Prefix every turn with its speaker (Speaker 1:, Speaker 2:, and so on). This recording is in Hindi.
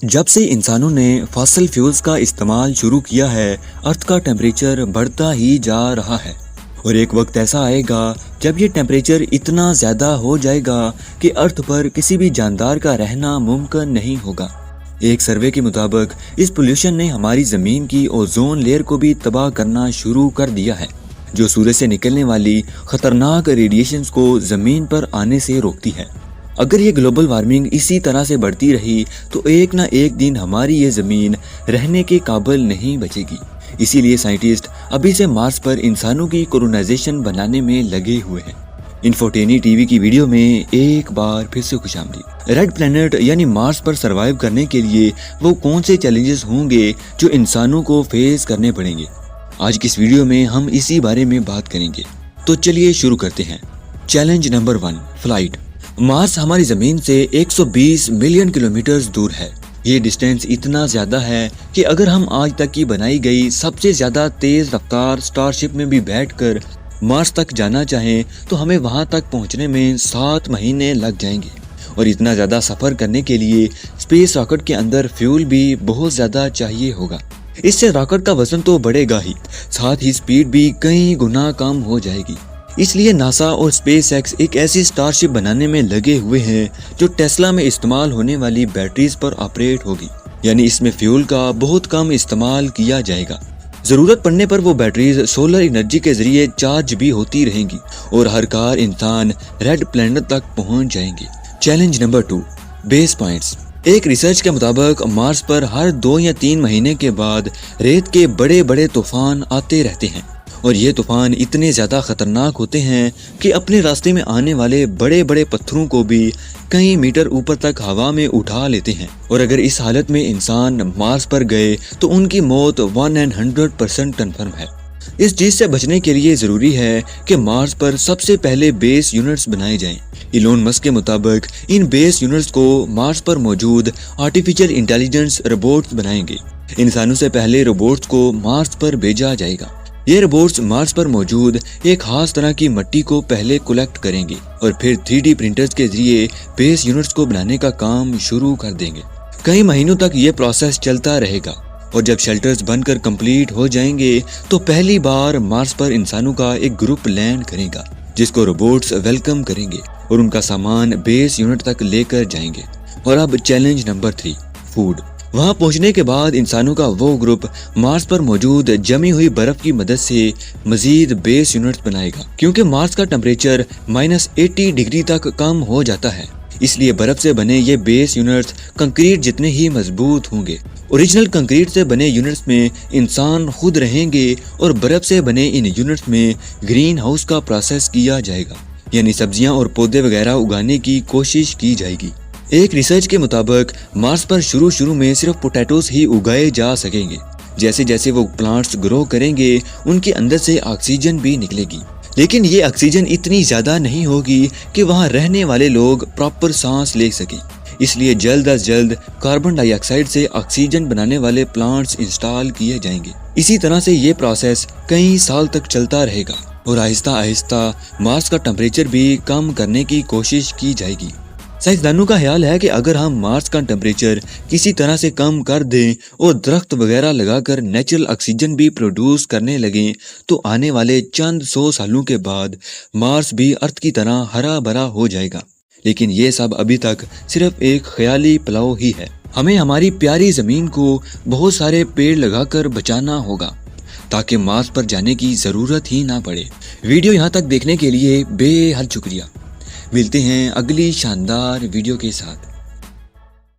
Speaker 1: जब से इंसानों ने फॉसिल फ्यूल्स का इस्तेमाल शुरू किया है, अर्थ का टेम्परेचर बढ़ता ही जा रहा है और एक वक्त ऐसा आएगा जब ये टेम्परेचर इतना ज़्यादा हो जाएगा कि अर्थ पर किसी भी जानदार का रहना मुमकिन नहीं होगा। एक सर्वे के मुताबिक इस पोल्यूशन ने हमारी ज़मीन की ओजोन लेयर को भी तबाह करना शुरू कर दिया है, जो सूरज से निकलने वाली खतरनाक रेडिएशंस को ज़मीन पर आने से रोकती है। अगर ये ग्लोबल वार्मिंग इसी तरह से बढ़ती रही तो एक ना एक दिन हमारी ये ज़मीन रहने के काबिल नहीं बचेगी। इसीलिए साइंटिस्ट अभी से मार्स पर इंसानों की कोलोनाइजेशन बनाने में लगे हुए हैं। इन्फोटेनी टीवी की वीडियो में एक बार फिर से खुशामदीद। रेड प्लैनेट यानी मार्स पर सरवाइव करने के लिए वो कौन से चैलेंजेस होंगे जो इंसानों को फेस करने पड़ेंगे, आज की इस वीडियो में हम इसी बारे में बात करेंगे। तो चलिए शुरू करते हैं। Challenge number 1, flight. मार्स हमारी ज़मीन से 120 मिलियन किलोमीटर दूर है। ये डिस्टेंस इतना ज़्यादा है कि अगर हम आज तक की बनाई गई सबसे ज़्यादा तेज़ रफ्तार स्टारशिप में भी बैठकर मार्स तक जाना चाहें तो हमें वहाँ तक पहुँचने में 7 महीने लग जाएंगे। और इतना ज़्यादा सफ़र करने के लिए स्पेस रॉकेट के अंदर फ्यूल भी बहुत ज़्यादा चाहिए होगा। इससे रॉकेट का वजन तो बढ़ेगा ही, साथ ही स्पीड भी कई गुना कम हो जाएगी। इसलिए नासा और स्पेस एक्स एक ऐसी स्टारशिप बनाने में लगे हुए हैं जो टेस्ला में इस्तेमाल होने वाली बैटरीज पर ऑपरेट होगी, यानी इसमें फ्यूल का बहुत कम इस्तेमाल किया जाएगा। ज़रूरत पड़ने पर वो बैटरीज सोलर एनर्जी के जरिए चार्ज भी होती रहेंगी और हर कार इंसान रेड प्लैनेट तक पहुंच जाएंगे। Challenge number 2, base points. एक रिसर्च के मुताबिक मार्स पर हर 2 या 3 महीने के बाद रेत के बड़े बड़े तूफान आते रहते हैं और ये तूफान इतने ज़्यादा खतरनाक होते हैं कि अपने रास्ते में आने वाले बड़े बड़े पत्थरों को भी कई मीटर ऊपर तक हवा में उठा लेते हैं। और अगर इस हालत में इंसान मार्स पर गए तो उनकी मौत 100% कन्फर्म है। इस चीज़ से बचने के लिए ज़रूरी है कि मार्स पर सबसे पहले बेस यूनिट्स बनाए जाएं। इलोन मस्क के मुताबिक इन बेस यूनिट्स को मार्स पर मौजूद आर्टिफिशियल इंटेलिजेंस रोबोट्स बनाएंगे। इंसानों से पहले रोबोट्स को मार्स पर भेजा जाएगा। ये रोबोट्स मार्स पर मौजूद एक खास तरह की मिट्टी को पहले कलेक्ट करेंगे और फिर 3D प्रिंटर्स के जरिए बेस यूनिट्स को बनाने का काम शुरू कर देंगे। कई महीनों तक ये प्रोसेस चलता रहेगा और जब शेल्टर्स बनकर कंप्लीट हो जाएंगे तो पहली बार मार्स पर इंसानों का एक ग्रुप लैंड करेगा, जिसको रोबोट्स वेलकम करेंगे और उनका सामान बेस यूनिट तक लेकर जाएंगे। और अब चैलेंज नंबर 3, फूड। वहां पहुंचने के बाद इंसानों का वो ग्रुप मार्स पर मौजूद जमी हुई बर्फ की मदद से मजीद बेस यूनिट्स बनाएगा, क्योंकि मार्स का टेम्परेचर -80 डिग्री तक कम हो जाता है। इसलिए बर्फ से बने ये बेस यूनिट्स कंक्रीट जितने ही मजबूत होंगे। ओरिजिनल कंक्रीट से बने यूनिट्स में इंसान खुद रहेंगे और बर्फ से बने इन यूनिट्स में ग्रीन हाउस का प्रोसेस किया जाएगा, यानी सब्जियां और पौधे वगैरह उगाने की कोशिश की जाएगी। एक रिसर्च के मुताबिक मार्स पर शुरू में सिर्फ पोटैटोस ही उगाए जा सकेंगे। जैसे जैसे वो प्लांट्स ग्रो करेंगे उनके अंदर से ऑक्सीजन भी निकलेगी, लेकिन ये ऑक्सीजन इतनी ज़्यादा नहीं होगी कि वहाँ रहने वाले लोग प्रॉपर सांस ले सकें। इसलिए जल्द अज जल्द कार्बन डाइऑक्साइड से ऑक्सीजन बनाने वाले प्लांट्स इंस्टॉल किए जाएंगे। इसी तरह से ये प्रोसेस कई साल तक चलता रहेगा और आहिस्ता आहिस्ता मार्स का टेम्परेचर भी कम करने की कोशिश की जाएगी। साइंसदानों का ख्याल है कि अगर हम मार्स का टेम्परेचर किसी तरह से कम कर दें और दरख्त वगैरह लगाकर नेचुरल ऑक्सीजन भी प्रोड्यूस करने लगें तो आने वाले चंद 100 सालों के बाद मार्स भी अर्थ की तरह हरा भरा हो जाएगा। लेकिन ये सब अभी तक सिर्फ एक ख्याली पलाव ही है। हमें हमारी प्यारी ज़मीन को बहुत सारे पेड़ लगाकर बचाना होगा ताकि मार्स पर जाने की ज़रूरत ही ना पड़े। वीडियो यहाँ तक देखने के लिए बेहद शुक्रिया। मिलते हैं अगली शानदार वीडियो के साथ।